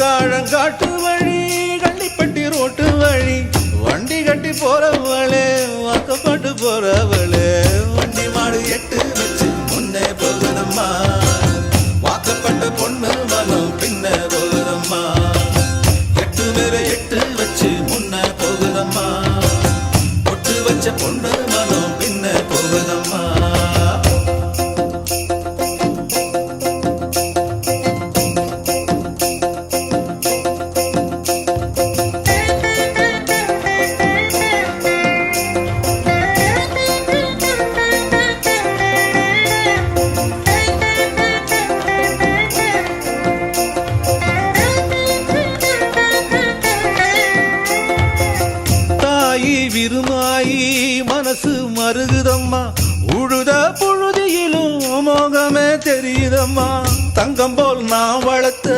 காழங்காட்டு வழி கள்ளிப்பட்டி ரோட்டு வழி வண்டி கட்டி போறவளே வாக்கப்பட்டு போறவளே வண்டி மாடு எட்டு வச்சு முன்னே போகுதம்மா வாக்கப்பட்ட பொண்ணு மனம் பின்ன போகுதம்மா எட்டு மேல எட்டு வச்சு முன்ன போகுதம்மா பொட்டு வச்ச பொண்ணு மனம் பின்ன போகுதம்மா விருமாயி மனசு மருகுதம்மா உழுத புழுதியிலும் மோகமே தெரியுதம்மா தங்கம் போல் நான் வளர்த்த